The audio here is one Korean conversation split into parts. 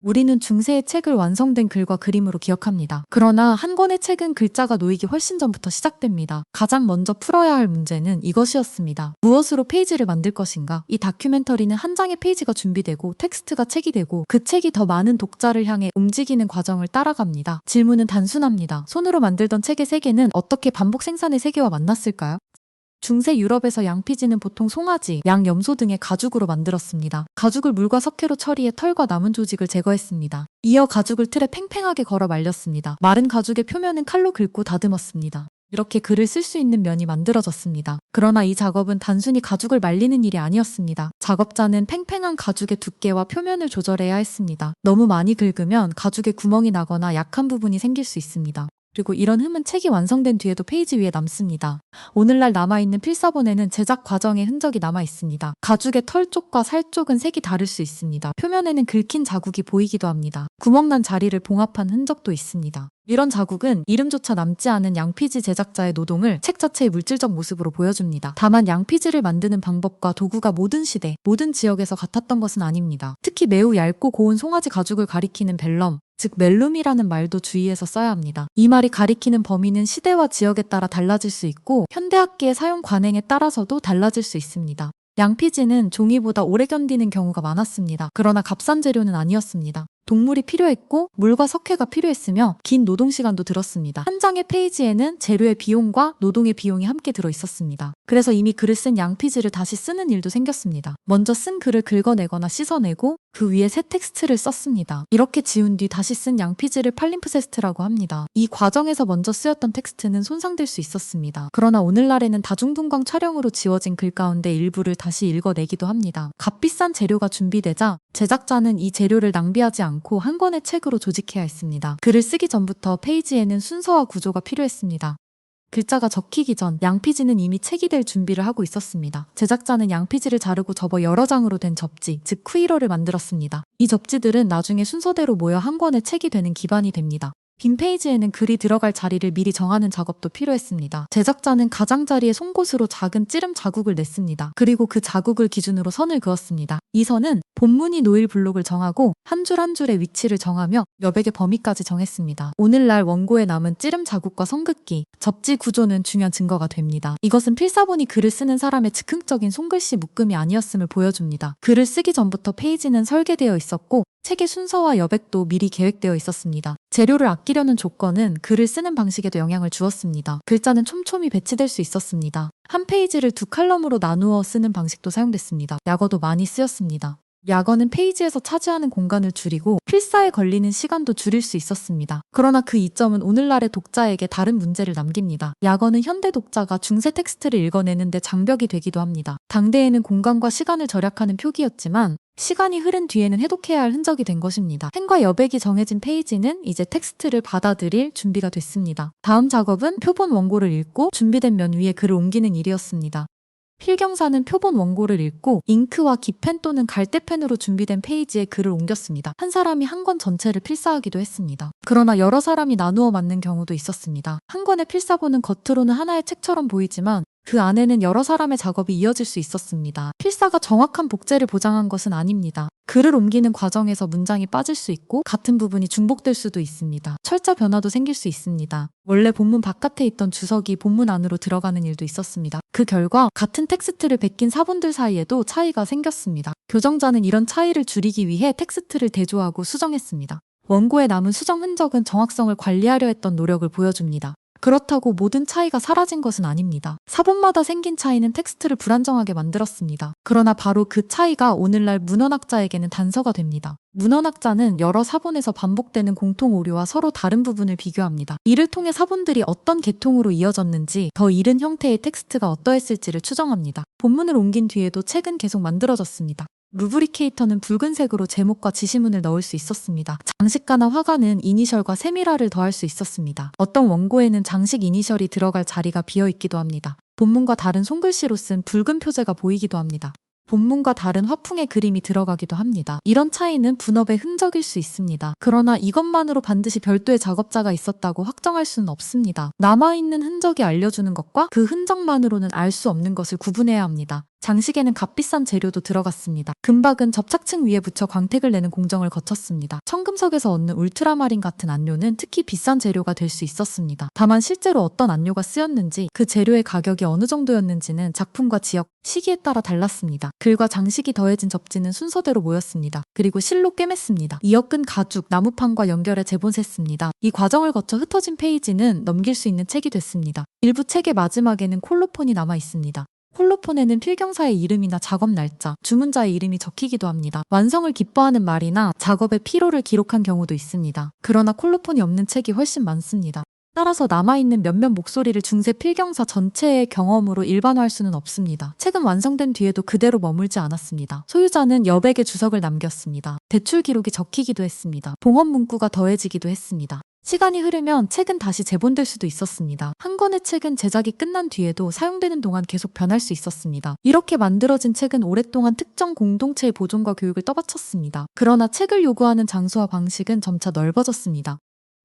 우리는 중세의 책을 완성된 글과 그림으로 기억합니다. 그러나 한 권의 책은 글자가 놓이기 훨씬 전부터 시작됩니다. 가장 먼저 풀어야 할 문제는 이것이었습니다. 무엇으로 페이지를 만들 것인가? 이 다큐멘터리는 한 장의 페이지가 준비되고 텍스트가 책이 되고 그 책이 더 많은 독자를 향해 움직이는 과정을 따라갑니다. 질문은 단순합니다. 손으로 만들던 책의 세계는 어떻게 반복 생산의 세계와 만났을까요? 중세 유럽에서 양피지는 보통 송아지, 양, 염소 등의 가죽으로 만들었습니다. 가죽을 물과 석회로 처리해 털과 남은 조직을 제거했습니다. 이어 가죽을 틀에 팽팽하게 걸어 말렸습니다. 마른 가죽의 표면은 칼로 긁고 다듬었습니다. 이렇게 글을 쓸 수 있는 면이 만들어졌습니다. 그러나 이 작업은 단순히 가죽을 말리는 일이 아니었습니다. 작업자는 팽팽한 가죽의 두께와 표면을 조절해야 했습니다. 너무 많이 긁으면 가죽에 구멍이 나거나 약한 부분이 생길 수 있습니다. 그리고 이런 흠은 책이 완성된 뒤에도 페이지 위에 남습니다. 오늘날 남아있는 필사본에는 제작 과정의 흔적이 남아 있습니다. 가죽의 털 쪽과 살 쪽은 색이 다를 수 있습니다. 표면에는 긁힌 자국이 보이기도 합니다. 구멍난 자리를 봉합한 흔적도 있습니다. 이런 자국은 이름조차 남지 않은 양피지 제작자의 노동을 책 자체의 물질적 모습으로 보여줍니다. 다만 양피지를 만드는 방법과 도구가 모든 시대, 모든 지역에서 같았던 것은 아닙니다. 특히 매우 얇고 고운 송아지 가죽을 가리키는 벨럼, 즉 멜룸이라는 말도 주의해서 써야 합니다. 이 말이 가리키는 범위는 시대와 지역에 따라 달라질 수 있고 현대악기의 사용 관행에 따라서도 달라질 수 있습니다. 양피지는 종이보다 오래 견디는 경우가 많았습니다. 그러나 값싼 재료는 아니었습니다. 동물이 필요했고 물과 석회가 필요했으며 긴 노동시간도 들었습니다. 한 장의 페이지에는 재료의 비용과 노동의 비용이 함께 들어 있었습니다. 그래서 이미 글을 쓴 양피지를 다시 쓰는 일도 생겼습니다. 먼저 쓴 글을 긁어내거나 씻어내고 그 위에 새 텍스트를 썼습니다. 이렇게 지운 뒤 다시 쓴 양피지를 팔림프세스트라고 합니다. 이 과정에서 먼저 쓰였던 텍스트는 손상될 수 있었습니다. 그러나 오늘날에는 다중분광 촬영으로 지워진 글 가운데 일부를 다시 읽어내기도 합니다. 값비싼 재료가 준비되자 제작자는 이 재료를 낭비하지 않고 한 권의 책으로 조직해야 했습니다. 글을 쓰기 전부터 페이지에는 순서와 구조가 필요했습니다. 글자가 적히기 전 양피지는 이미 책이 될 준비를 하고 있었습니다. 제작자는 양피지를 자르고 접어 여러 장으로 된 접지, 즉 쿠이러를 만들었습니다. 이 접지들은 나중에 순서대로 모여 한 권의 책이 되는 기반이 됩니다. 빈 페이지에는 글이 들어갈 자리를 미리 정하는 작업도 필요했습니다. 제작자는 가장자리에 송곳으로 작은 찌름 자국을 냈습니다. 그리고 그 자국을 기준으로 선을 그었습니다. 이 선은 본문이 놓일 블록을 정하고 한 줄 한 줄의 위치를 정하며 여백의 범위까지 정했습니다. 오늘날 원고에 남은 찌름 자국과 선긋기, 접지 구조는 중요한 증거가 됩니다. 이것은 필사본이 글을 쓰는 사람의 즉흥적인 손글씨 묶음이 아니었음을 보여줍니다. 글을 쓰기 전부터 페이지는 설계되어 있었고 책의 순서와 여백도 미리 계획되어 있었습니다. 재료를 아끼려는 조건은 글을 쓰는 방식에도 영향을 주었습니다. 글자는 촘촘히 배치될 수 있었습니다. 한 페이지를 두 칼럼으로 나누어 쓰는 방식도 사용됐습니다. 약어도 많이 쓰였습니다. 약어는 페이지에서 차지하는 공간을 줄이고 필사에 걸리는 시간도 줄일 수 있었습니다. 그러나 그 이점은 오늘날의 독자에게 다른 문제를 남깁니다. 약어는 현대 독자가 중세 텍스트를 읽어내는데 장벽이 되기도 합니다. 당대에는 공간과 시간을 절약하는 표기였지만 시간이 흐른 뒤에는 해독해야 할 흔적이 된 것입니다. 행과 여백이 정해진 페이지는 이제 텍스트를 받아들일 준비가 됐습니다. 다음 작업은 표본 원고를 읽고 준비된 면 위에 글을 옮기는 일이었습니다. 필경사는 표본 원고를 읽고 잉크와 기펜 또는 갈대펜으로 준비된 페이지에 글을 옮겼습니다. 한 사람이 한 권 전체를 필사하기도 했습니다. 그러나 여러 사람이 나누어 맡는 경우도 있었습니다. 한 권의 필사본은 겉으로는 하나의 책처럼 보이지만 그 안에는 여러 사람의 작업이 이어질 수 있었습니다. 필사가 정확한 복제를 보장한 것은 아닙니다. 글을 옮기는 과정에서 문장이 빠질 수 있고 같은 부분이 중복될 수도 있습니다. 철자 변화도 생길 수 있습니다. 원래 본문 바깥에 있던 주석이 본문 안으로 들어가는 일도 있었습니다. 그 결과 같은 텍스트를 베낀 사본들 사이에도 차이가 생겼습니다. 교정자는 이런 차이를 줄이기 위해 텍스트를 대조하고 수정했습니다. 원고에 남은 수정 흔적은 정확성을 관리하려 했던 노력을 보여줍니다. 그렇다고 모든 차이가 사라진 것은 아닙니다. 사본마다 생긴 차이는 텍스트를 불안정하게 만들었습니다. 그러나 바로 그 차이가 오늘날 문헌학자에게는 단서가 됩니다. 문헌학자는 여러 사본에서 반복되는 공통 오류와 서로 다른 부분을 비교합니다. 이를 통해 사본들이 어떤 계통으로 이어졌는지, 더 이른 형태의 텍스트가 어떠했을지를 추정합니다. 본문을 옮긴 뒤에도 책은 계속 만들어졌습니다. 루브리케이터는 붉은색으로 제목과 지시문을 넣을 수 있었습니다. 장식가나 화가는 이니셜과 세미라를 더할 수 있었습니다. 어떤 원고에는 장식 이니셜이 들어갈 자리가 비어있기도 합니다. 본문과 다른 손글씨로 쓴 붉은 표제가 보이기도 합니다. 본문과 다른 화풍의 그림이 들어가기도 합니다. 이런 차이는 분업의 흔적일 수 있습니다. 그러나 이것만으로 반드시 별도의 작업자가 있었다고 확정할 수는 없습니다. 남아있는 흔적이 알려주는 것과 그 흔적만으로는 알 수 없는 것을 구분해야 합니다. 장식에는 값비싼 재료도 들어갔습니다. 금박은 접착층 위에 붙여 광택을 내는 공정을 거쳤습니다. 청금석에서 얻는 울트라마린 같은 안료는 특히 비싼 재료가 될 수 있었습니다. 다만 실제로 어떤 안료가 쓰였는지 그 재료의 가격이 어느 정도였는지는 작품과 지역, 시기에 따라 달랐습니다. 글과 장식이 더해진 접지는 순서대로 모였습니다. 그리고 실로 꿰맸습니다. 이어끈 가죽, 나무판과 연결해 재본셌습니다. 이 과정을 거쳐 흩어진 페이지는 넘길 수 있는 책이 됐습니다. 일부 책의 마지막에는 콜로폰이 남아 있습니다. 콜로폰에는 필경사의 이름이나 작업 날짜, 주문자의 이름이 적히기도 합니다. 완성을 기뻐하는 말이나 작업의 피로를 기록한 경우도 있습니다. 그러나 콜로폰이 없는 책이 훨씬 많습니다. 따라서 남아있는 몇몇 목소리를 중세 필경사 전체의 경험으로 일반화할 수는 없습니다. 책은 완성된 뒤에도 그대로 머물지 않았습니다. 소유자는 여백의 주석을 남겼습니다. 대출 기록이 적히기도 했습니다. 봉헌 문구가 더해지기도 했습니다. 시간이 흐르면 책은 다시 재본될 수도 있었습니다. 한 권의 책은 제작이 끝난 뒤에도 사용되는 동안 계속 변할 수 있었습니다. 이렇게 만들어진 책은 오랫동안 특정 공동체의 보존과 교육을 떠받쳤습니다. 그러나 책을 요구하는 장소와 방식은 점차 넓어졌습니다.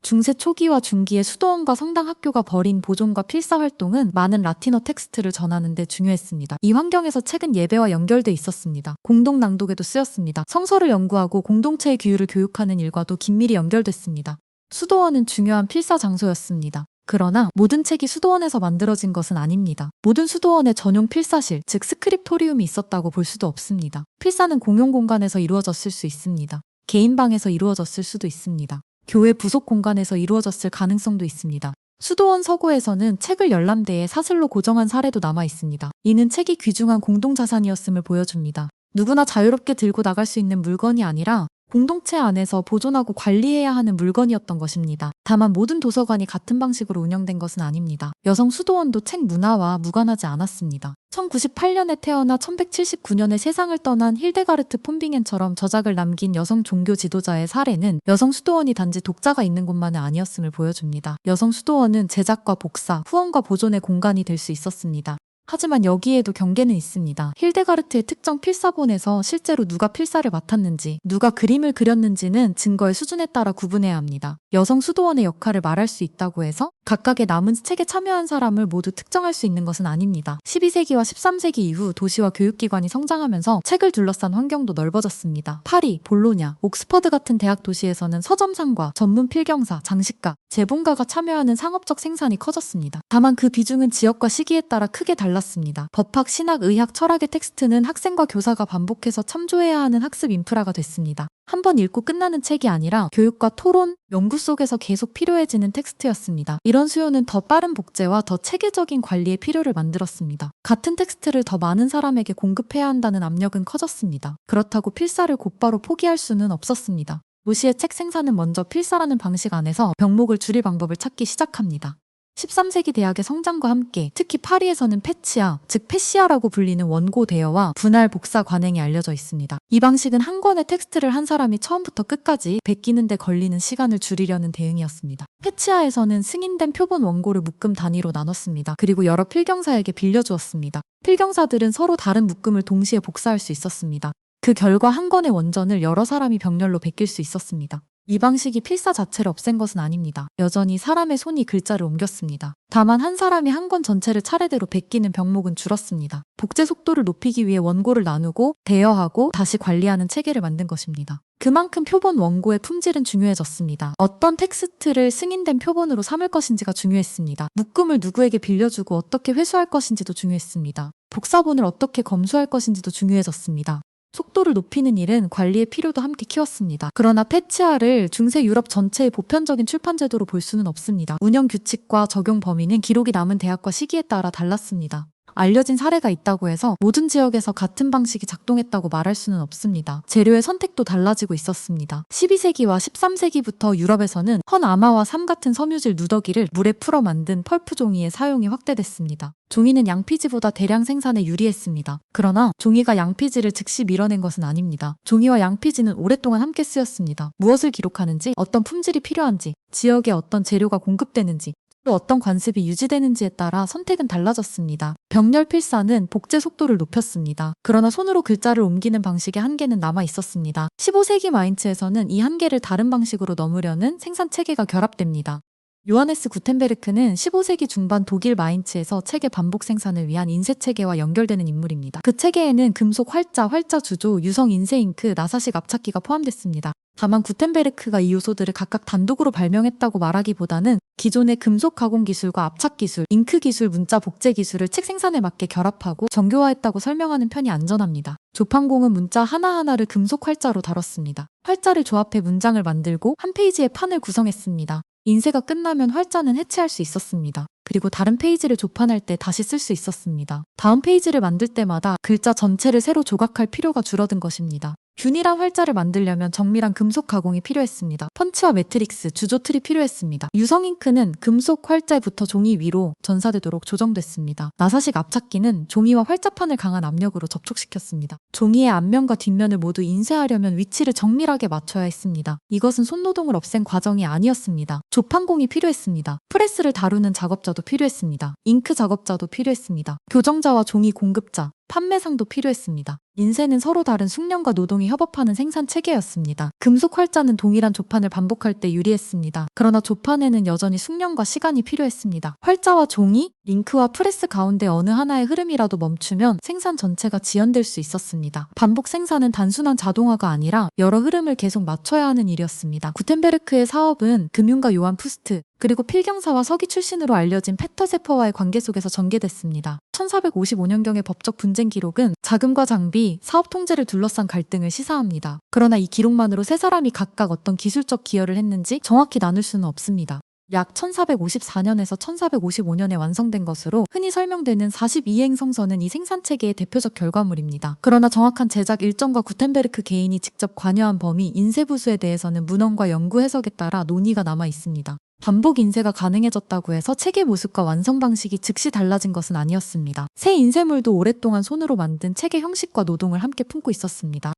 중세 초기와 중기의 수도원과 성당 학교가 벌인 보존과 필사 활동은 많은 라틴어 텍스트를 전하는 데 중요했습니다. 이 환경에서 책은 예배와 연결돼 있었습니다. 공동 낭독에도 쓰였습니다. 성서를 연구하고 공동체의 규율을 교육하는 일과도 긴밀히 연결됐습니다. 수도원은 중요한 필사 장소였습니다. 그러나 모든 책이 수도원에서 만들어진 것은 아닙니다. 모든 수도원에 전용 필사실, 즉 스크립토리움이 있었다고 볼 수도 없습니다. 필사는 공용 공간에서 이루어졌을 수 있습니다. 개인 방에서 이루어졌을 수도 있습니다. 교회 부속 공간에서 이루어졌을 가능성도 있습니다. 수도원 서고에서는 책을 열람대에 사슬로 고정한 사례도 남아 있습니다. 이는 책이 귀중한 공동자산이었음을 보여줍니다. 누구나 자유롭게 들고 나갈 수 있는 물건이 아니라 공동체 안에서 보존하고 관리해야 하는 물건이었던 것입니다. 다만 모든 도서관이 같은 방식으로 운영된 것은 아닙니다. 여성 수도원도 책 문화와 무관하지 않았습니다. 1098년에 태어나 1179년에 세상을 떠난 힐데가르트 폰 빙엔처럼 저작을 남긴 여성 종교 지도자의 사례는 여성 수도원이 단지 독자가 있는 곳만은 아니었음을 보여줍니다. 여성 수도원은 제작과 복사, 후원과 보존의 공간이 될 수 있었습니다. 하지만 여기에도 경계는 있습니다. 힐데가르트의 특정 필사본에서 실제로 누가 필사를 맡았는지, 누가 그림을 그렸는지는 증거의 수준에 따라 구분해야 합니다. 여성 수도원의 역할을 말할 수 있다고 해서 각각의 남은 책에 참여한 사람을 모두 특정할 수 있는 것은 아닙니다. 12세기와 13세기 이후 도시와 교육기관이 성장하면서 책을 둘러싼 환경도 넓어졌습니다. 파리, 볼로냐, 옥스퍼드 같은 대학 도시에서는 서점상과 전문 필경사, 장식가, 재본가가 참여하는 상업적 생산이 커졌습니다. 다만 그 비중은 지역과 시기에 따라 크게 달랐습니다. 법학, 신학, 의학, 철학의 텍스트는 학생과 교사가 반복해서 참조해야 하는 학습 인프라가 됐습니다. 한 번 읽고 끝나는 책이 아니라 교육과 토론, 연구 속에서 계속 필요해지는 텍스트였습니다. 이런 수요는 더 빠른 복제와 더 체계적인 관리의 필요를 만들었습니다. 같은 텍스트를 더 많은 사람에게 공급해야 한다는 압력은 커졌습니다. 그렇다고 필사를 곧바로 포기할 수는 없었습니다. 도시의 책 생산은 먼저 필사라는 방식 안에서 병목을 줄일 방법을 찾기 시작합니다. 13세기 대학의 성장과 함께 특히 파리에서는 패치아, 즉 패시아라고 불리는 원고 대여와 분할 복사 관행이 알려져 있습니다. 이 방식은 한 권의 텍스트를 한 사람이 처음부터 끝까지 베끼는 데 걸리는 시간을 줄이려는 대응이었습니다. 패치아에서는 승인된 표본 원고를 묶음 단위로 나눴습니다. 그리고 여러 필경사에게 빌려주었습니다. 필경사들은 서로 다른 묶음을 동시에 복사할 수 있었습니다. 그 결과 한 권의 원전을 여러 사람이 병렬로 베낄 수 있었습니다. 이 방식이 필사 자체를 없앤 것은 아닙니다. 여전히 사람의 손이 글자를 옮겼습니다. 다만 한 사람이 한 권 전체를 차례대로 베끼는 병목은 줄었습니다. 복제 속도를 높이기 위해 원고를 나누고 대여하고 다시 관리하는 체계를 만든 것입니다. 그만큼 표본 원고의 품질은 중요해졌습니다. 어떤 텍스트를 승인된 표본으로 삼을 것인지가 중요했습니다. 묶음을 누구에게 빌려주고 어떻게 회수할 것인지도 중요했습니다. 복사본을 어떻게 검수할 것인지도 중요해졌습니다. 속도를 높이는 일은 관리의 필요도 함께 키웠습니다. 그러나 패치아를 중세 유럽 전체의 보편적인 출판 제도로 볼 수는 없습니다. 운영 규칙과 적용 범위는 기록이 남은 대학과 시기에 따라 달랐습니다. 알려진 사례가 있다고 해서 모든 지역에서 같은 방식이 작동했다고 말할 수는 없습니다. 재료의 선택도 달라지고 있었습니다. 12세기와 13세기부터 유럽에서는 헌아마와 삼 같은 섬유질 누더기를 물에 풀어 만든 펄프 종이의 사용이 확대됐습니다. 종이는 양피지보다 대량 생산에 유리했습니다. 그러나 종이가 양피지를 즉시 밀어낸 것은 아닙니다. 종이와 양피지는 오랫동안 함께 쓰였습니다. 무엇을 기록하는지, 어떤 품질이 필요한지, 지역에 어떤 재료가 공급되는지, 또 어떤 관습이 유지되는지에 따라 선택은 달라졌습니다. 병렬 필사는 복제 속도를 높였습니다. 그러나 손으로 글자를 옮기는 방식의 한계는 남아 있었습니다. 15세기 마인츠에서는 이 한계를 다른 방식으로 넘으려는 생산 체계가 결합됩니다. 요하네스 구텐베르크는 15세기 중반 독일 마인츠에서 체계 반복 생산을 위한 인쇄 체계와 연결되는 인물입니다. 그 체계에는 금속 활자, 활자 주조, 유성 인쇄 잉크, 나사식 압착기가 포함됐습니다. 다만 구텐베르크가 이 요소들을 각각 단독으로 발명했다고 말하기보다는 기존의 금속 가공 기술과 압착 기술, 잉크 기술, 문자 복제 기술을 책 생산에 맞게 결합하고 정교화했다고 설명하는 편이 안전합니다. 조판공은 문자 하나하나를 금속 활자로 다뤘습니다. 활자를 조합해 문장을 만들고 한 페이지의 판을 구성했습니다. 인쇄가 끝나면 활자는 해체할 수 있었습니다. 그리고 다른 페이지를 조판할 때 다시 쓸 수 있었습니다. 다음 페이지를 만들 때마다 글자 전체를 새로 조각할 필요가 줄어든 것입니다. 균일한 활자를 만들려면 정밀한 금속 가공이 필요했습니다. 펀치와 매트릭스, 주조 틀이 필요했습니다. 유성 잉크는 금속 활자부터 종이 위로 전사되도록 조정됐습니다. 나사식 압착기는 종이와 활자판을 강한 압력으로 접촉시켰습니다. 종이의 앞면과 뒷면을 모두 인쇄하려면 위치를 정밀하게 맞춰야 했습니다. 이것은 손노동을 없앤 과정이 아니었습니다. 조판공이 필요했습니다. 프레스를 다루는 작업자도 필요했습니다. 잉크 작업자도 필요했습니다. 교정자와 종이 공급자, 판매상도 필요했습니다. 인쇄는 서로 다른 숙련과 노동이 협업하는 생산 체계였습니다. 금속 활자는 동일한 조판을 반복할 때 유리했습니다. 그러나 조판에는 여전히 숙련과 시간이 필요했습니다. 활자와 종이, 잉크와 프레스 가운데 어느 하나의 흐름이라도 멈추면 생산 전체가 지연될 수 있었습니다. 반복 생산은 단순한 자동화가 아니라 여러 흐름을 계속 맞춰야 하는 일이었습니다. 구텐베르크의 사업은 금융가 요한 푸스트, 그리고 필경사와 서기 출신으로 알려진 페터 세퍼와의 관계 속에서 전개됐습니다. 1455년경의 법적 분쟁 기록은 자금과 장비, 사업 통제를 둘러싼 갈등을 시사합니다. 그러나 이 기록만으로 세 사람이 각각 어떤 기술적 기여를 했는지 정확히 나눌 수는 없습니다. 약 1454년에서 1455년에 완성된 것으로 흔히 설명되는 42행 성서는 이 생산체계의 대표적 결과물입니다. 그러나 정확한 제작 일정과 구텐베르크 개인이 직접 관여한 범위, 인쇄부수에 대해서는 문헌과 연구 해석에 따라 논의가 남아 있습니다. 반복 인쇄가 가능해졌다고 해서 책의 모습과 완성 방식이 즉시 달라진 것은 아니었습니다. 새 인쇄물도 오랫동안 손으로 만든 책의 형식과 노동을 함께 품고 있었습니다.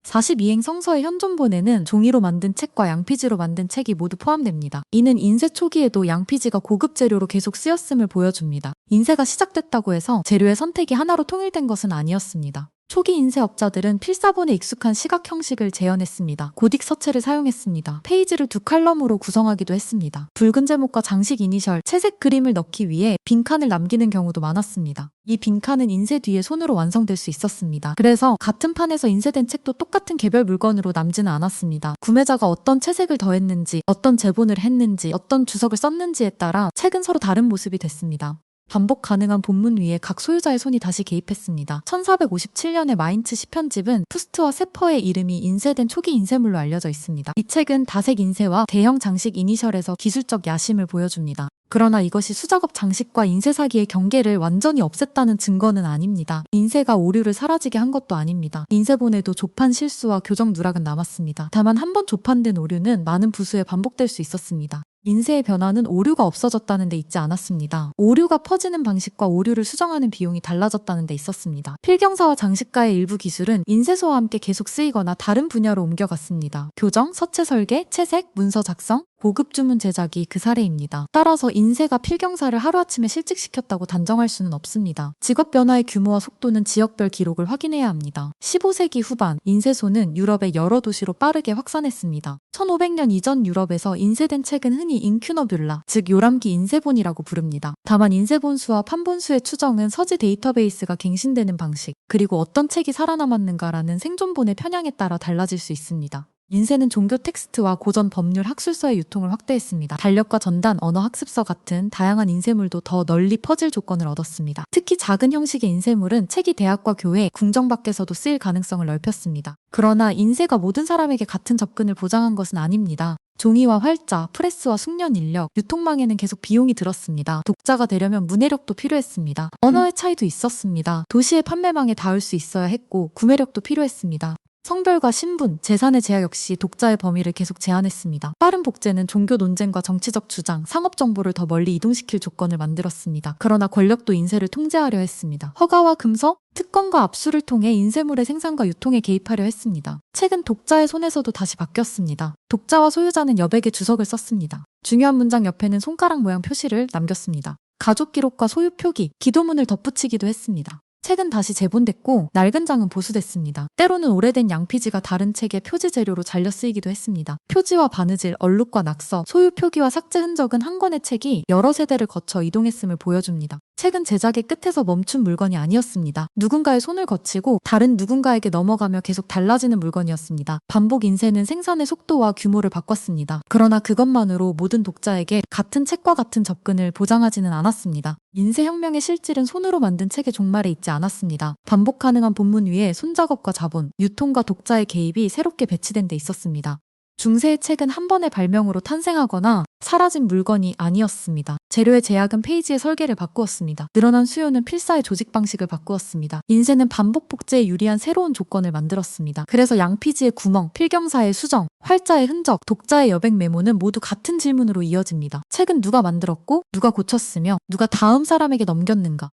42행 성서의 현존본에는 종이로 만든 책과 양피지로 만든 책이 모두 포함됩니다. 이는 인쇄 초기에도 양피지가 고급 재료로 계속 쓰였음을 보여줍니다. 인쇄가 시작됐다고 해서 재료의 선택이 하나로 통일된 것은 아니었습니다. 초기 인쇄업자들은 필사본에 익숙한 시각 형식을 재현했습니다. 고딕 서체를 사용했습니다. 페이지를 두 칼럼으로 구성하기도 했습니다. 붉은 제목과 장식 이니셜, 채색 그림을 넣기 위해 빈칸을 남기는 경우도 많았습니다. 이 빈칸은 인쇄 뒤에 손으로 완성될 수 있었습니다. 그래서 같은 판에서 인쇄된 책도 똑같은 개별 물건으로 남지는 않았습니다. 구매자가 어떤 채색을 더했는지, 어떤 제본을 했는지, 어떤 주석을 썼는지에 따라 책은 서로 다른 모습이 됐습니다. 반복 가능한 본문 위에 각 소유자의 손이 다시 개입했습니다. 1457년의 마인츠 시편집은 푸스트와 세퍼의 이름이 인쇄된 초기 인쇄물로 알려져 있습니다. 이 책은 다색 인쇄와 대형 장식 이니셜에서 기술적 야심을 보여줍니다. 그러나 이것이 수작업 장식과 인쇄 사기의 경계를 완전히 없앴다는 증거는 아닙니다. 인쇄가 오류를 사라지게 한 것도 아닙니다. 인쇄본에도 조판 실수와 교정 누락은 남았습니다. 다만 한 번 조판된 오류는 많은 부수에 반복될 수 있었습니다. 인쇄의 변화는 오류가 없어졌다는 데 있지 않았습니다. 오류가 퍼지는 방식과 오류를 수정하는 비용이 달라졌다는 데 있었습니다. 필경사와 장식가의 일부 기술은 인쇄소와 함께 계속 쓰이거나 다른 분야로 옮겨갔습니다. 교정, 서체 설계, 채색, 문서 작성, 고급 주문 제작이 그 사례입니다. 따라서 인쇄가 필경사를 하루아침에 실직시켰다고 단정할 수는 없습니다. 직업 변화의 규모와 속도는 지역별 기록을 확인해야 합니다. 15세기 후반, 인쇄소는 유럽의 여러 도시로 빠르게 확산했습니다. 1500년 이전 유럽에서 인쇄된 책은 흔히 인큐너뷸라, 즉 요람기 인쇄본이라고 부릅니다. 다만 인쇄본 수와 판본 수의 추정은 서지 데이터베이스가 갱신되는 방식, 그리고 어떤 책이 살아남았는가라는 생존본의 편향에 따라 달라질 수 있습니다. 인쇄는 종교 텍스트와 고전 법률 학술서의 유통을 확대했습니다. 달력과 전단, 언어 학습서 같은 다양한 인쇄물도 더 널리 퍼질 조건을 얻었습니다. 특히 작은 형식의 인쇄물은 책이 대학과 교회, 궁정 밖에서도 쓰일 가능성을 넓혔습니다. 그러나 인쇄가 모든 사람에게 같은 접근을 보장한 것은 아닙니다. 종이와 활자, 프레스와 숙련 인력, 유통망에는 계속 비용이 들었습니다. 독자가 되려면 문해력도 필요했습니다. 언어의 차이도 있었습니다. 도시의 판매망에 닿을 수 있어야 했고 구매력도 필요했습니다. 성별과 신분, 재산의 제약 역시 독자의 범위를 계속 제한했습니다. 빠른 복제는 종교 논쟁과 정치적 주장, 상업 정보를 더 멀리 이동시킬 조건을 만들었습니다. 그러나 권력도 인쇄를 통제하려 했습니다. 허가와 금서, 특권과 압수를 통해 인쇄물의 생산과 유통에 개입하려 했습니다. 책은 독자의 손에서도 다시 바뀌었습니다. 독자와 소유자는 여백의 주석을 썼습니다. 중요한 문장 옆에는 손가락 모양 표시를 남겼습니다. 가족 기록과 소유 표기, 기도문을 덧붙이기도 했습니다. 책은 다시 재본됐고 낡은 장은 보수됐습니다. 때로는 오래된 양피지가 다른 책의 표지 재료로 잘려 쓰이기도 했습니다. 표지와 바느질, 얼룩과 낙서, 소유 표기와 삭제 흔적은 한 권의 책이 여러 세대를 거쳐 이동했음을 보여줍니다. 책은 제작의 끝에서 멈춘 물건이 아니었습니다. 누군가의 손을 거치고 다른 누군가에게 넘어가며 계속 달라지는 물건이었습니다. 반복 인쇄는 생산의 속도와 규모를 바꿨습니다. 그러나 그것만으로 모든 독자에게 같은 책과 같은 접근을 보장하지는 않았습니다. 인쇄혁명의 실질은 손으로 만든 책의 종말에 있지 않았습니다. 반복 가능한 본문 위에 손작업과 자본, 유통과 독자의 개입이 새롭게 배치된 데 있었습니다. 중세의 책은 한 번의 발명으로 탄생하거나 사라진 물건이 아니었습니다. 재료의 제약은 페이지의 설계를 바꾸었습니다. 늘어난 수요는 필사의 조직 방식을 바꾸었습니다. 인쇄는 반복 복제에 유리한 새로운 조건을 만들었습니다. 그래서 양피지의 구멍, 필경사의 수정, 활자의 흔적, 독자의 여백 메모는 모두 같은 질문으로 이어집니다. 책은 누가 만들었고, 누가 고쳤으며, 누가 다음 사람에게 넘겼는가?